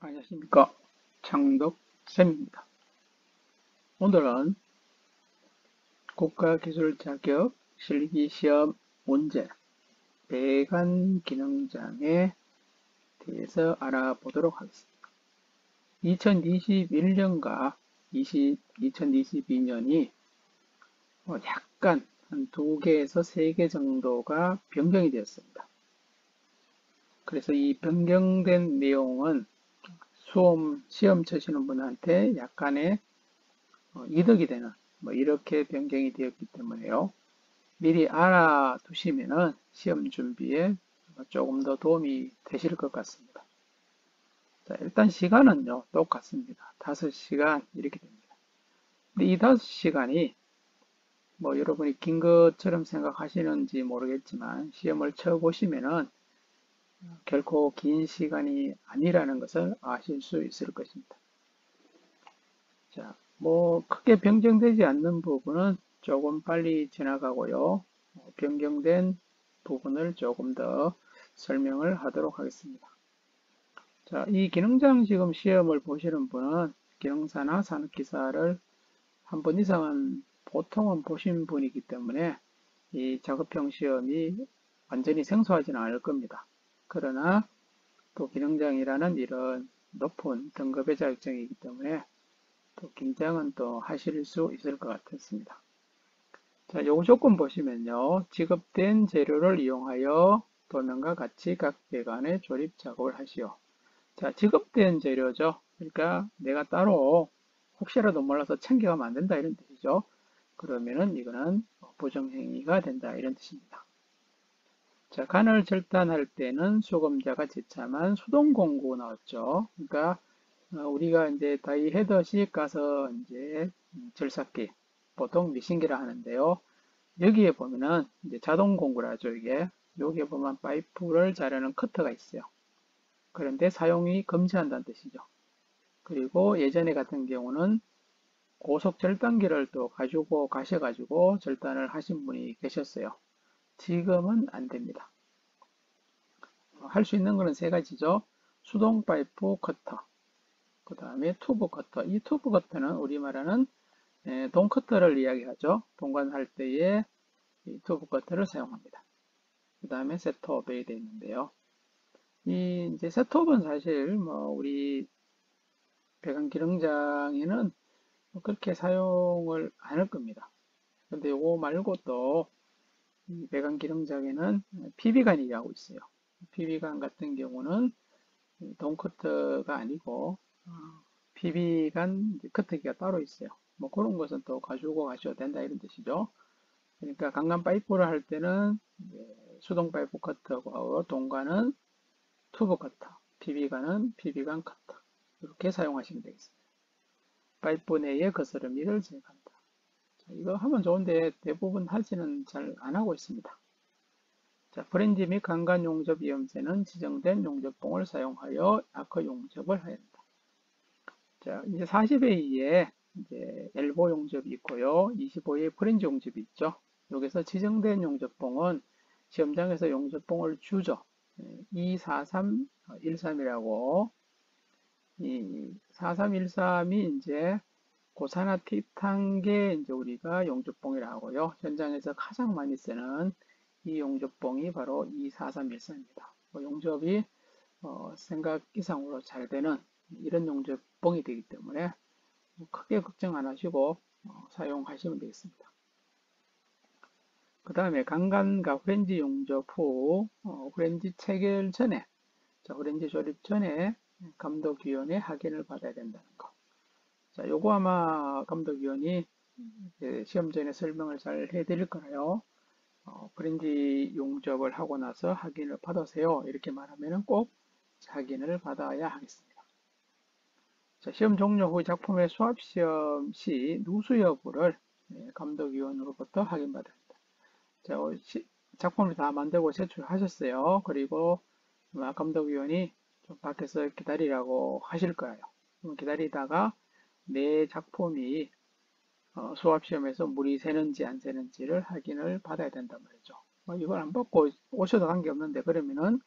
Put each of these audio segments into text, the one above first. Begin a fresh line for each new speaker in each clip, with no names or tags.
안녕하십니까. 창덕쌤입니다. 오늘은 국가기술자격 실기시험 문제 배관 기능장에 대해서 알아보도록 하겠습니다. 2021년과 2022년이 약간 한 2개에서 3개 정도가 변경이 되었습니다. 그래서 이 변경된 내용은 시험 치시는 분한테 약간의 이득이 되는 이렇게 변경이 되었기 때문에요. 미리 알아두시면은 시험 준비에 조금 더 도움이 되실 것 같습니다. 자, 일단 시간은요, 똑같습니다. 5시간 이렇게 됩니다. 근데 이 5시간이 여러분이 긴 것처럼 생각하시는지 모르겠지만 시험을 쳐보시면은 결코 긴 시간이 아니라는 것을 아실 수 있을 것입니다. 자, 크게 변경되지 않는 부분은 조금 빨리 지나가고요. 변경된 부분을 조금 더 설명을 하도록 하겠습니다. 자, 이 기능장 지금 시험을 보시는 분은 기능사나 산업기사를 한 번 이상은 보통은 보신 분이기 때문에 이 작업형 시험이 완전히 생소하지는 않을 겁니다. 그러나 또 기능장이라는 이런 높은 등급의 자격증이기 때문에 또 긴장은 또 하실 수 있을 것 같았습니다. 자, 요 조건 보시면요. 지급된 재료를 이용하여 도면과 같이 각 배관에 조립 작업을 하시오. 자, 지급된 재료죠. 그러니까 내가 따로 혹시라도 몰라서 챙겨가면 안 된다 이런 뜻이죠. 그러면은 이거는 부정행위가 된다 이런 뜻입니다. 자, 간을 절단할 때는 수검자가 지참한 수동공구 나왔죠. 그러니까 우리가 이제 다이 헤더식 가서 이제 절삭기, 보통 미싱기라 하는데요. 여기에 보면은 이제 자동 공구라 하죠, 이게. 여기에 보면 파이프를 자르는 커터가 있어요. 그런데 사용이 금지한다는 뜻이죠. 그리고 예전에 같은 경우는 고속 절단기를 또 가지고 가셔가지고 절단을 하신 분이 계셨어요. 지금은 안 됩니다. 할 수 있는 거는 3가지죠. 수동 파이프 커터, 그 다음에 투브 커터. 이 투브 커터는 우리 말하는 돈 커터를 이야기하죠. 동관할 때에 이 투브 커터를 사용합니다. 그 다음에 셋업에 되어 있는데요. 이 이제 셋업은 사실 우리 배관 기능장에는 그렇게 사용을 안 할 겁니다. 근데 요거 말고 또 배관 기능장에는 PB관이라고 있어요. PB관 같은 경우는 돈 커터가 아니고 PB관 커터기가 따로 있어요. 그런 것은 또 가지고 가셔도 된다 이런 뜻이죠. 그러니까 강간 파이프를 할 때는 수동 파이프 커터하고 동관은 투브 커터, PB관은 PB관 커터 이렇게 사용하시면 되겠습니다. 파이프 내의 거스름이를 제거한다. 자, 이거 하면 좋은데 대부분 하지는 잘 안 하고 있습니다. 자, 브랜드 및 강간 용접 이염제는 지정된 용접봉을 사용하여 아크 용접을 해야 한다. 자, 이제 40A에 이제 엘보 용접이 있고요. 25A 프렌즈 용접이 있죠. 여기서 지정된 용접봉은 시험장에서 용접봉을 주죠. 24313이라고 이 4313이 이제 고산화 티탄 게 이제 우리가 용접봉이라고 하고요. 현장에서 가장 많이 쓰는 이 용접봉이 바로 24313입니다. 용접이 생각 이상으로 잘 되는 이런 용접봉이 되기 때문에 크게 걱정 안 하시고 사용하시면 되겠습니다. 그 다음에 강간과 프렌지 용접 후 프렌지 체결 전에 프렌지 조립 전에 감독위원회 확인을 받아야 된다는 거. 자, 요거 아마 감독위원이 시험 전에 설명을 잘 해드릴 거라요. 프렌지 용접을 하고 나서 확인을 받으세요. 이렇게 말하면 꼭 확인을 받아야 하겠습니다. 자, 시험 종료 후 작품의 수합시험 시 누수 여부를 감독위원으로부터 확인받아야 합니다. 자, 작품을 다 만들고 제출하셨어요. 그리고 감독위원이 좀 밖에서 기다리라고 하실 거예요. 기다리다가 내 작품이 수합시험에서 물이 새는지 안 새는지를 확인을 받아야 된단 말이죠. 이걸 안 받고 오셔도 관계없는데 그러면은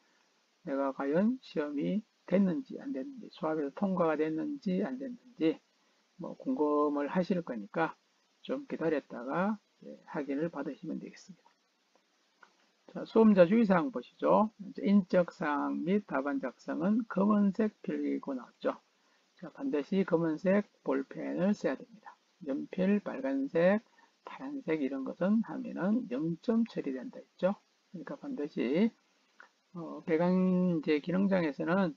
내가 과연 시험이 됐는지 안 됐는지, 수합에서 통과가 됐는지 안 됐는지 뭐 궁금을 하실 거니까 좀 기다렸다가 확인을 받으시면 되겠습니다. 자, 수험자 주의사항 보시죠. 인적사항 및 답안 작성은 검은색 필기구 나왔죠. 자, 반드시 검은색 볼펜을 써야 됩니다. 연필 빨간색, 파란색 이런 것은 하면은 0점 처리된다 했죠. 그러니까 반드시 배관 이제 기능장에서는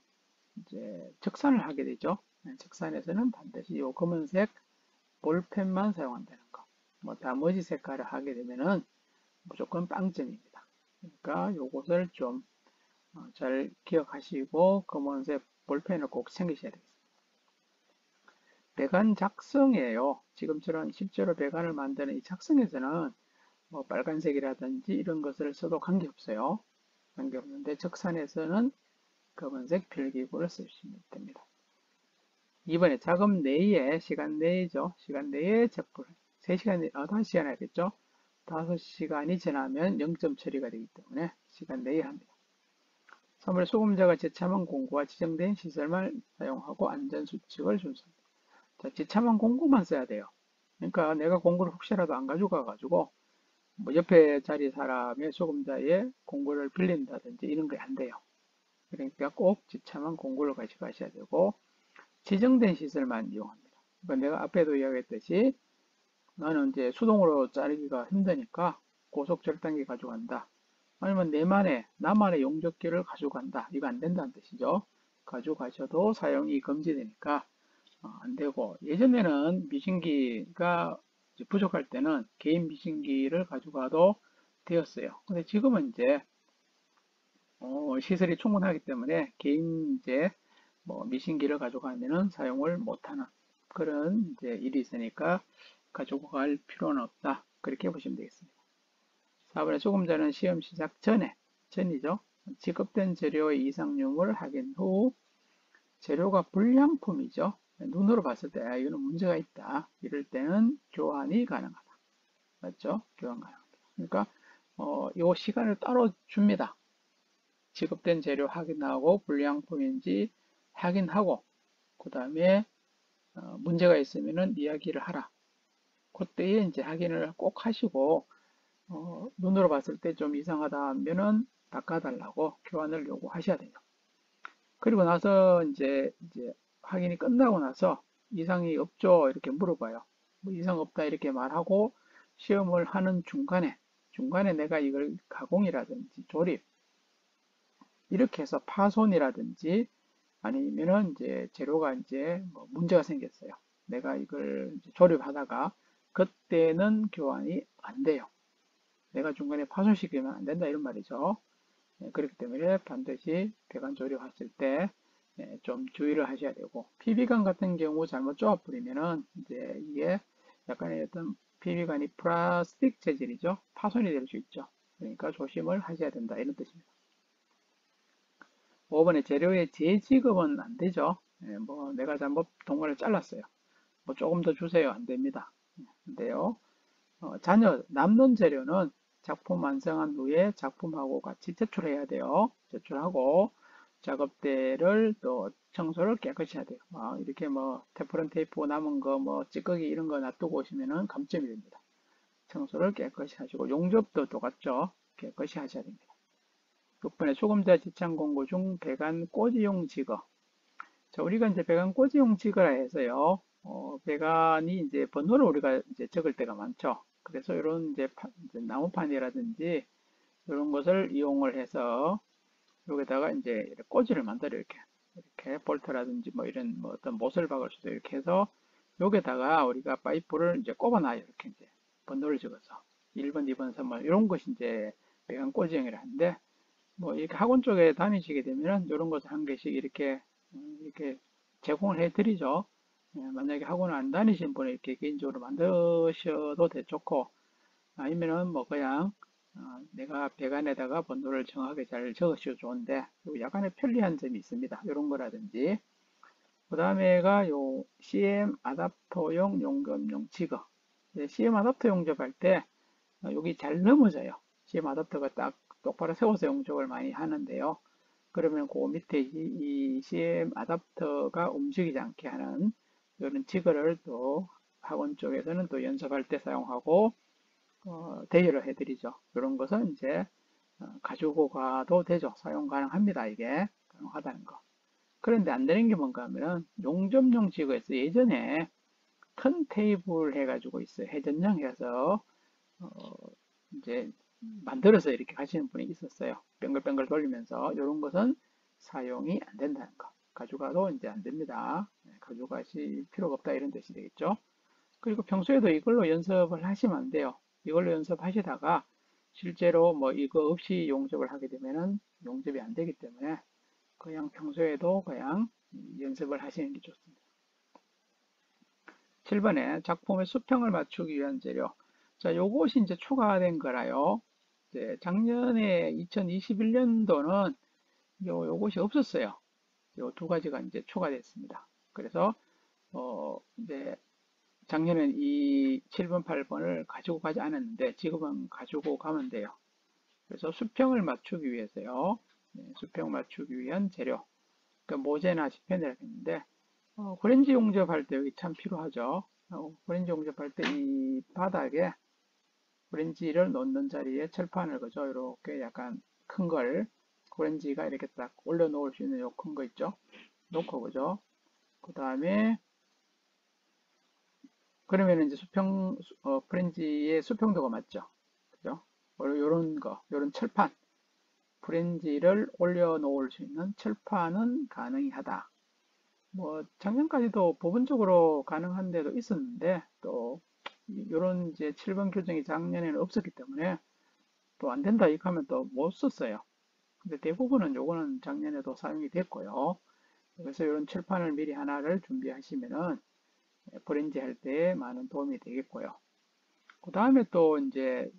이제 적산을 하게 되죠. 적산에서는 반드시 이 검은색 볼펜만 사용한다는 거. 뭐 나머지 색깔을 하게 되면은 무조건 빵점입니다. 그러니까 요것을 좀 잘 기억하시고 검은색 볼펜을 꼭 챙기셔야 되겠습니다. 배관 작성이에요. 지금처럼 실제로 배관을 만드는 이 작성에서는 뭐 빨간색이라든지 이런 것을 써도 관계없어요. 관계없는데 적산에서는 검은색 필기구를 쓰시면 됩니다. 이번에 작업 내에 시간 내죠. 시간 내에 적분 3시간, 5시간 하겠죠. 5시간이 지나면 0점 처리가 되기 때문에 시간 내에 합니다. 3월 수검자가 제참한 공구와 지정된 시설만 사용하고 안전수칙을 준수합니다. 자, 제참한 공구만 써야 돼요. 그러니까 내가 공구를 혹시라도 안 가져가 가지고 뭐 옆에 자리 사람의 수검자의 공구를 빌린다든지 이런 게 안 돼요. 그러니까 꼭 지참한 공구를 가져가셔야 되고 지정된 시설만 이용합니다. 그러니까 내가 앞에도 이야기했듯이 나는 이제 수동으로 자르기가 힘드니까 고속 절단기 가져간다. 아니면 나만의 용접기를 가져간다. 이거 안 된다는 뜻이죠. 가져가셔도 사용이 금지되니까 안 되고, 예전에는 미신기가 부족할 때는 개인 미신기를 가져가도 되었어요. 근데 지금은 이제 시설이 충분하기 때문에 개인 이제 뭐 미신기를 가져가면은 사용을 못하는 그런 이제 일이 있으니까 가지고 갈 필요는 없다. 그렇게 보시면 되겠습니다. 4번에 소금자는 시험 시작 전이죠. 지급된 재료의 이상률을 확인 후 재료가 불량품이죠. 눈으로 봤을 때 이거는 문제가 있다. 이럴 때는 교환이 가능하다. 맞죠? 교환 가능합니다. 그러니까 이 시간을 따로 줍니다. 지급된 재료 확인하고 불량품인지 확인하고 그 다음에 문제가 있으면은 이야기를 하라. 그때에 이제 확인을 꼭 하시고 눈으로 봤을 때 좀 이상하다 하면은 바꿔달라고 교환을 요구하셔야 돼요. 그리고 나서 이제 확인이 끝나고 나서 이상이 없죠 이렇게 물어봐요. 뭐 이상 없다 이렇게 말하고 시험을 하는 중간에 내가 이걸 가공이라든지 조립 이렇게 해서 파손이라든지 아니면은 이제 재료가 이제 뭐 문제가 생겼어요. 내가 이걸 조립하다가 그때는 교환이 안 돼요. 내가 중간에 파손시키면 안 된다 이런 말이죠. 그렇기 때문에 반드시 배관 조립하실 때 좀 주의를 하셔야 되고 PB관 같은 경우 잘못 조합부리면은 이제 이게 약간의 어떤 PB관이 플라스틱 재질이죠. 파손이 될 수 있죠. 그러니까 조심을 하셔야 된다 이런 뜻입니다. 5번에 재료의 재지급은 안 되죠. 뭐 내가 잘못 동물을 잘랐어요. 뭐 조금 더 주세요. 안 됩니다. 안 돼요. 남는 재료는 작품 완성한 후에 작품하고 같이 제출해야 돼요. 제출하고 작업대를 또 청소를 깨끗이 해야 돼요. 이렇게 뭐 테프론 테이프 남은 거 뭐 찌꺼기 이런 거 놔두고 오시면은 감점이 됩니다. 청소를 깨끗이 하시고 용접도 똑같죠. 깨끗이 하셔야 됩니다. 6번에 수금자 지창 공고 중 배관 꽂이용 지거. 자, 우리가 이제 배관 꽂이용 지거라 해서요. 배관이 이제 번호를 우리가 이제 적을 때가 많죠. 그래서 이런 이제 나무판이라든지 이런 것을 이용을 해서 여기다가 이제 꽂이를 만들어 이렇게 볼트라든지 뭐 이런 뭐 어떤 못을 박을 수도 이렇게 해서 여기다가 우리가 파이프를 이제 꼽아놔요. 이렇게 이제 번호를 적어서 1번, 2번, 3번 이런 것이 이제 배관 꽂이용이라 하는데 뭐 이렇게 학원 쪽에 다니시게 되면은 이런 것을 한 개씩 이렇게 제공을 해드리죠. 만약에 학원을 안 다니신 분은 이렇게 개인적으로 만드셔도 좋고 아니면은 뭐 그냥 내가 배관에다가 번호를 정확하게 잘 적으셔도 좋은데 약간의 편리한 점이 있습니다. 이런 거라든지 그 다음에가 요 CM 아답터용 용접용 지거 CM 아답터 용접할 때 여기 잘 넘어져요. CM 아답터가 딱 똑바로 세워서 용접을 많이 하는데요. 그러면 그 밑에 이 CM 아답터가 움직이지 않게 하는 이런 지그를 또 학원 쪽에서는 또 연습할 때 사용하고 대여를 해드리죠. 이런 것은 이제 가지고 가도 되죠. 사용 가능합니다. 이게 가능하다는 거. 그런데 안 되는 게 뭔가 하면은 용접용 지그에서 예전에 턴 테이블 해가지고 있어요. 회전형 해서 어, 이제 만들어서 이렇게 가시는 분이 있었어요. 뱅글뱅글 돌리면서 이런 것은 사용이 안 된다는 거. 가져가도 이제 안 됩니다. 가져가실 필요가 없다 이런 뜻이 되겠죠. 그리고 평소에도 이걸로 연습을 하시면 안 돼요. 이걸로 연습하시다가 실제로 뭐 이거 없이 용접을 하게 되면은 용접이 안 되기 때문에 그냥 평소에도 그냥 연습을 하시는 게 좋습니다. 7번에 작품의 수평을 맞추기 위한 재료. 자, 요것이 이제 추가된 거라요. 이제 작년에 2021년도는 요것이 없었어요. 요 두 가지가 이제 추가됐습니다. 그래서 이제 작년엔 이 7번, 8번을 가지고 가지 않았는데 지금은 가지고 가면 돼요. 그래서 수평을 맞추기 위해서요. 수평 맞추기 위한 재료. 그러니까 모재나 시펜이라고 했는데 고렌지 용접할 때 여기 참 필요하죠. 고렌지 용접할 때 이 바닥에 고렌지를 놓는 자리에 철판을 그죠. 이렇게 약간 큰 걸 고렌지가 이렇게 딱 올려놓을 수 있는 요 큰 거 있죠. 놓고 그죠. 그 다음에 그러면 이제 프렌지의 수평도가 맞죠. 그죠? 요런 거, 요런 철판, 프렌지를 올려놓을 수 있는 철판은 가능하다. 뭐 작년까지도 부분적으로 가능한 데도 있었는데 또 이런 이제 7번 규정이 작년에는 없었기 때문에 또 안 된다 이렇게 하면 또 못 썼어요. 근데 대부분은 요거는 작년에도 사용이 됐고요. 그래서 이런 칠판을 미리 하나를 준비하시면은 브랜지 할 때 많은 도움이 되겠고요. 그 다음에 또 이제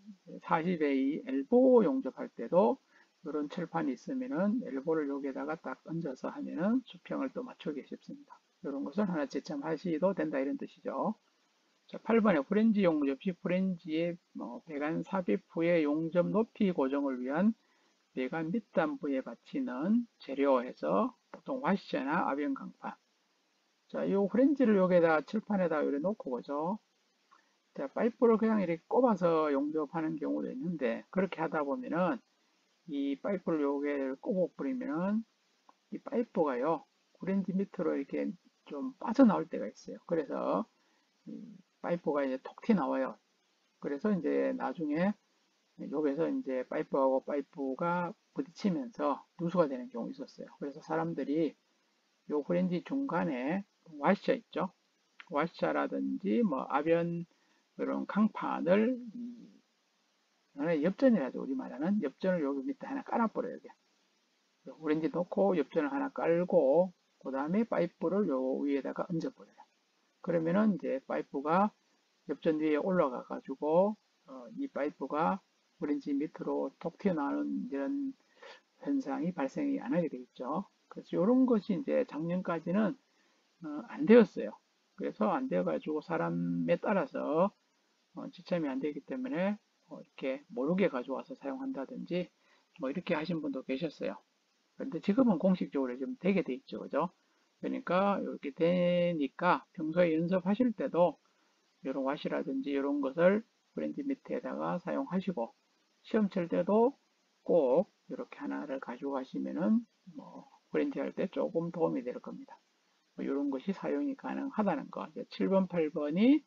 40A 엘보 용접할 때도 이런 칠판이 있으면은 엘보를 여기에다가 딱 얹어서 하면은 수평을 또 맞추기 쉽습니다. 이런 것을 하나 제참하셔도 된다 이런 뜻이죠. 자, 8번에 프렌지 용접 시 프렌지의 배관 삽입 후에 용접 높이 고정을 위한 배관 밑단부에 받치는 재료에서 보통 와셔나 아변 강판. 자, 이 프렌지를 여기에다 칠판에다 이렇게 놓고 그죠? 자, 파이프를 그냥 이렇게 꼽아서 용접하는 경우도 있는데 그렇게 하다 보면은 이 파이프를 여기에 꼽아 버리면은 이 파이프가요 프렌지 밑으로 이렇게 좀 빠져나올 때가 있어요. 그래서 이 파이프가 이제 톡 튀나와요. 그래서 이제 나중에 여기서 이제 파이프하고 파이프가 부딪히면서 누수가 되는 경우 있었어요. 그래서 사람들이 요 프렌지 중간에 와셔 있죠. 와셔라든지 뭐 아변 그런 강판을 엽전이라죠. 우리 말하는 엽전을 여기 밑에 하나 깔아버려요. 여기. 프렌지 놓고 엽전을 하나 깔고 그 다음에 파이프를 요 위에다가 얹어버려요. 그러면은 이제 파이프가 엽전 위에 올라가 가지고 이 파이프가 브랜지 밑으로 톡 튀어나오는 이런 현상이 발생이 안 하게 되겠죠. 그래서 이런 것이 이제 작년까지는 안 되었어요. 그래서 안 되어 가지고 사람에 따라서 지참이 안 되기 때문에 이렇게 모르게 가져와서 사용한다든지 뭐 이렇게 하신 분도 계셨어요. 그런데 지금은 공식적으로 좀 되게 돼 있죠. 그죠? 그러니까 이렇게 되니까 평소에 연습하실 때도 이런 와시라든지 이런 것을 브랜드 밑에다가 사용하시고 시험 칠 때도 꼭 이렇게 하나를 가지고 가시면은 뭐 브랜드 할 때 조금 도움이 될 겁니다. 뭐 이런 것이 사용이 가능하다는 거. 7번, 8번이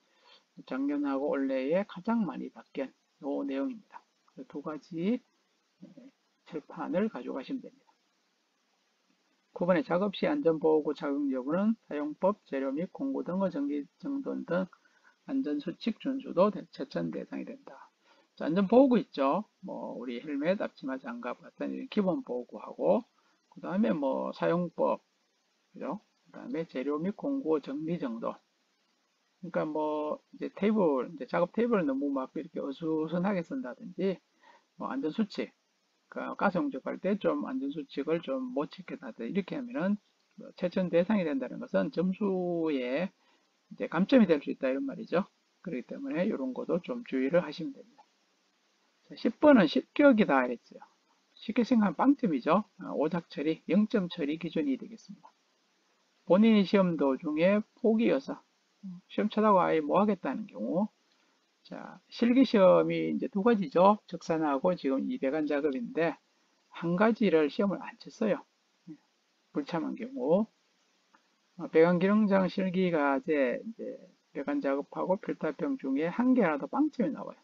작년하고 올해에 가장 많이 바뀐 요 내용입니다. 두 가지 칠판을 가져가시면 됩니다. 9번의 작업 시 안전보호구 착용 여부는 사용법, 재료 및 공구 등의 정기 정돈 등 안전수칙 준수도 제천 대상이 된다. 자, 안전보호구 있죠. 뭐 우리 헬멧, 앞치마, 장갑 같은 기본 보호구하고 그 다음에 뭐 사용법, 그죠? 그 다음에 재료 및 공구 정리 정돈. 그러니까 뭐 이제 테이블, 이제 작업 테이블을 너무 막 이렇게 어수선하게 쓴다든지 뭐 안전수칙, 그러니까 가스 용접할 때 좀 안전수칙을 좀 못 지켰다든지 이렇게 하면은 뭐 채천 대상이 된다는 것은 점수에 이제 감점이 될 수 있다 이런 말이죠. 그렇기 때문에 이런 것도 좀 주의를 하시면 됩니다. 자, 10번은 습격이다 했어요. 쉽게 생각하면 빵점이죠. 오작 처리, 0점 처리 기준이 되겠습니다. 본인이 시험 도중에 포기여서 시험 쳐다고 아예 뭐 하겠다는 경우. 자, 실기 시험이 이제 두 가지죠. 적산하고 지금 이 배관 작업인데 한 가지를 시험을 안 쳤어요. 불참한 경우. 배관 기능장 실기가제 이제 배관 작업하고 필타평 중에 한 개라도 빵점이 나와요.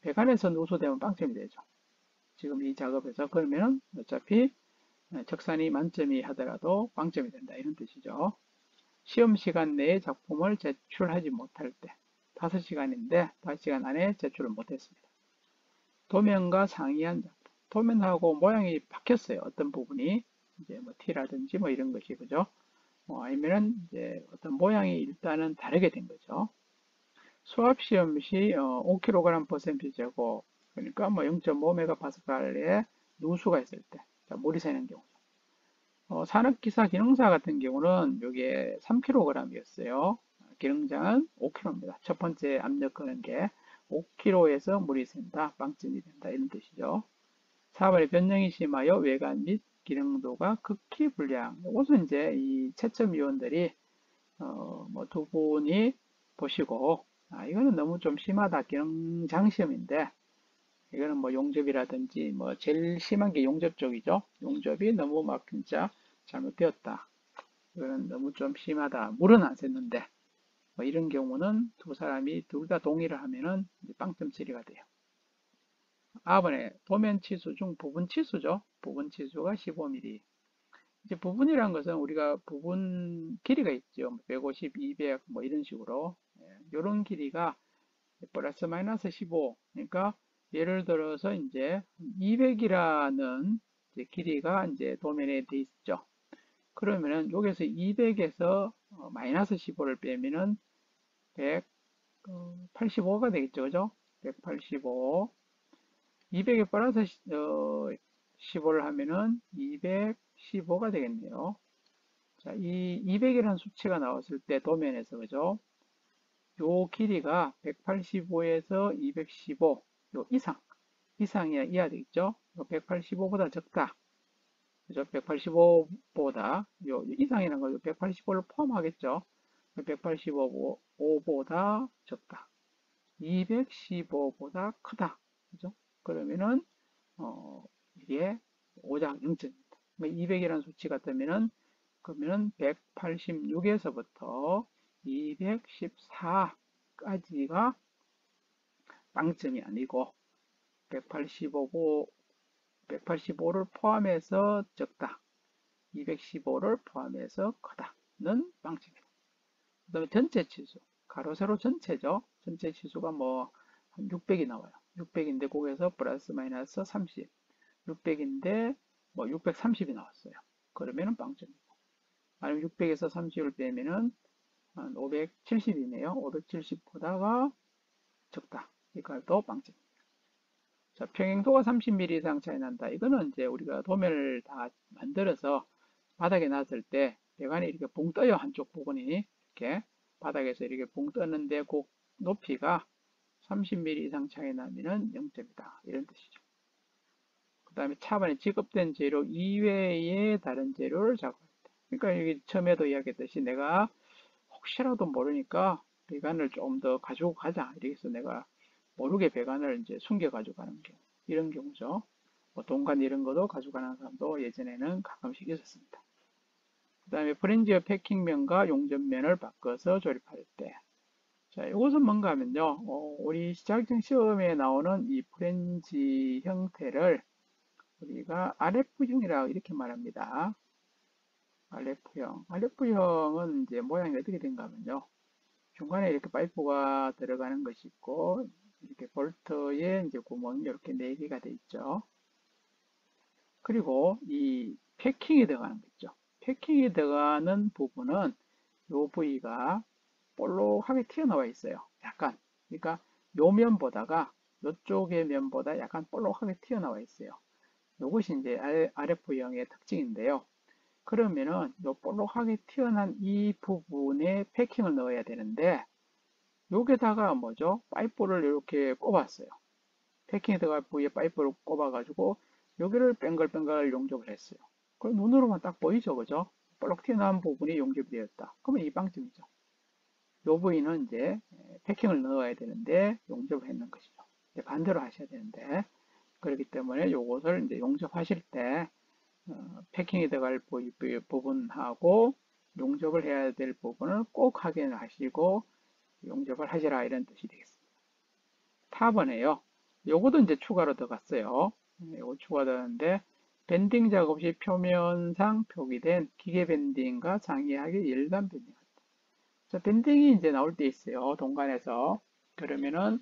배관에서 누수되면 빵점이 되죠. 지금 이 작업에서 그러면 어차피 적산이 만점이 하더라도 빵점이 된다 이런 뜻이죠. 시험 시간 내에 작품을 제출하지 못할 때 5시간인데 5시간 안에 제출을 못했습니다. 도면과 상이한 작품. 도면하고 모양이 바뀌었어요. 어떤 부분이 이제 뭐 티라든지 뭐 이런 것이 그죠? 아니면은 이제 어떤 모양이 일단은 다르게 된 거죠. 수압 시험 시 5kg/cm 제곱 그러니까 뭐 0.5MPa의 누수가 있을 때 물이 새는 경우. 산업기사 기능사 같은 경우는 이게 3kg이었어요. 기능장은 5kg입니다. 첫 번째 압력 끄는 게 5kg에서 물이 샌다, 빵점이 된다 이런 뜻이죠. 4번에 변형이 심하여 외관 및 기능도가 극히 불량. 이것은 이제 이 채점위원들이 뭐 두 분이 보시고 이거는 너무 좀 심하다 기능장 시험인데 이거는 뭐 용접이라든지 뭐 제일 심한 게 용접 쪽이죠. 용접이 너무 막 진짜 잘못되었다. 이거는 너무 좀 심하다. 물은 안 샜는데 뭐 이런 경우는 두 사람이 둘 다 동의를 하면은 빵점 처리가 돼요. 4번에 도면 치수 중 부분 치수죠. 부분 치수가 15mm. 이제 부분이란 것은 우리가 부분 길이가 있죠. 150, 200, 뭐 이런 식으로. 이런 길이가 플러스 마이너스 15. 그러니까 예를 들어서 이제 200이라는 길이가 이제 도면에 돼 있죠. 그러면은 여기서 200에서 마이너스 15를 빼면은 185가 되겠죠. 그죠? 185. 200에 플러스 15를 하면은 215가 되겠네요. 자, 이 200이라는 수치가 나왔을 때 도면에서 그죠? 요 길이가 185에서 215, 요 이상이야 되겠죠? 185보다 적다. 그죠? 185보다 요 이상이라는 거 185를 포함하겠죠? 185보다 적다. 215보다 크다. 그죠? 그러면은 이게 오작 0점입니다. 200이라는 수치가 뜨면은 그러면은 186에서부터 214까지가 빵점이 아니고 185를 포함해서 적다. 215를 포함해서 크다는 빵점입니다. 그 다음에 전체 치수. 가로 세로 전체죠. 전체 치수가 뭐 한 600이 나와요. 600인데 거기에서 플러스 마이너스 30. 600인데 뭐 630이 나왔어요. 그러면은 빵점이고. 아니면 600에서 30을 빼면은 한 570이네요. 570보다가 적다. 이걸도 빵점입니다. 자, 평행도가 30mm 이상 차이 난다. 이거는 이제 우리가 도면을 다 만들어서 바닥에 놨을 때 배관이 이렇게 붕 떠요. 한쪽 부분이 이렇게 바닥에서 이렇게 붕 뜨는데 그 높이가 30mm 이상 차이 나면은 0점이다. 이런 뜻이죠. 그 다음에 차반에 지급된 재료 이외의 다른 재료를 작업할 때. 그러니까 여기 처음에도 이야기했듯이 내가 혹시라도 모르니까 배관을 좀 더 가지고 가자. 이렇게 해서 내가 모르게 배관을 이제 숨겨 가지고 가는 경우. 이런 경우죠. 뭐 동간 이런 것도 가져가는 사람도 예전에는 가끔씩 있었습니다. 그 다음에 프렌지어 패킹면과 용접면을 바꿔서 조립할 때. 자, 이것은 뭔가 하면요. 우리 자격증 시험에 나오는 이 프렌지 형태를 우리가 RF형이라고 이렇게 말합니다. RF형. RF형은 이제 모양이 어떻게 된가 하면요. 중간에 이렇게 파이프가 들어가는 것이 있고, 이렇게 볼트에 이제 구멍이 이렇게 4개가 돼 있죠. 그리고 이 패킹이 들어가는 거 있죠. 패킹이 들어가는 부분은 이 부위가 볼록하게 튀어나와 있어요. 약간. 그러니까 요 면보다가 이쪽의 면보다 약간 볼록하게 튀어나와 있어요. 이것이 이제 RF형의 특징인데요. 그러면은 요 볼록하게 튀어난 이 부분에 패킹을 넣어야 되는데 여기다가 뭐죠? 파이프를 이렇게 꼽았어요. 패킹에 들어갈 부위에 파이프를 꼽아가지고 여기를 뱅글뱅글 용접을 했어요. 그럼 눈으로만 딱 보이죠, 그죠? 볼록 튀어나온 부분이 용접이 되었다. 그러면 이 방점이죠. 요 부위는 이제 패킹을 넣어야 되는데 용접을 했는 것이죠. 이제 반대로 하셔야 되는데 그렇기 때문에 요것을 이제 용접하실 때 패킹이 들어갈 부분하고 용접을 해야 될 부분을 꼭 확인하시고 용접을 하시라 이런 뜻이 되겠습니다. 탑은에요. 요것도 이제 추가로 들어갔어요. 요거 추가되는데 밴딩 작업 시 표면상 표기된 기계 밴딩과 상이하게 일반 밴딩. 자, 밴딩이 이제 나올 때 있어요. 동관에서. 그러면은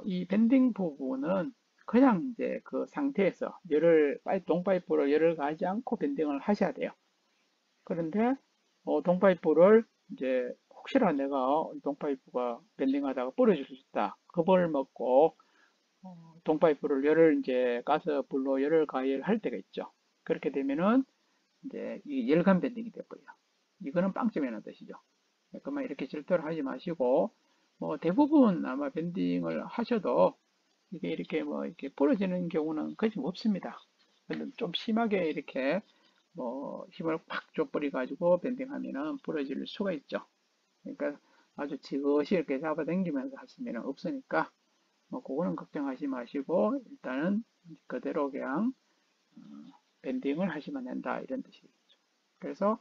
이 밴딩 부분은 그냥 이제 그 상태에서 동파이프로 열을 가하지 않고 밴딩을 하셔야 돼요. 그런데 동파이프를 이제 혹시나 내가 동파이프가 밴딩하다가 부러질 수 있다. 겁을 먹고 동파이프를 열을 이제 가스불로 열을 가열할 때가 있죠. 그렇게 되면은 이제 이 열감 밴딩이 돼버려요. 이거는 빵점이라는 뜻이죠. 그러면 이렇게 절대로 하지 마시고 뭐 대부분 아마 밴딩을 하셔도 이게 이렇게 뭐 이렇게 부러지는 경우는 거의 없습니다. 근데 좀 심하게 이렇게 뭐 힘을 팍 줘버려 가지고 밴딩하면은 부러질 수가 있죠. 그러니까 아주 지그시 이렇게 잡아당기면서 하시면 없으니까 뭐 그거는 걱정하지 마시고 일단은 그대로 그냥 밴딩을 하시면 된다 이런 뜻이겠죠. 그래서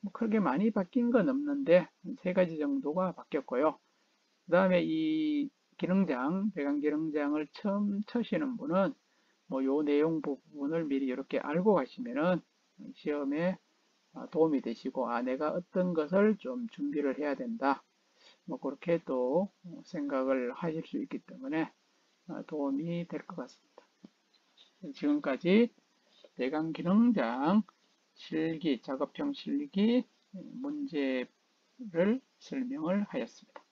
뭐 크게 많이 바뀐 건 없는데 세 가지 정도가 바뀌었고요. 그 다음에 이 기능장, 배관 기능장을 처음 쳐시는 분은 뭐 요 내용 부분을 미리 이렇게 알고 가시면은 시험에 도움이 되시고 내가 어떤 것을 좀 준비를 해야 된다. 뭐 그렇게 또 생각을 하실 수 있기 때문에 도움이 될 것 같습니다. 지금까지 배관 기능장 실기, 작업형 실기 문제를 설명을 하였습니다.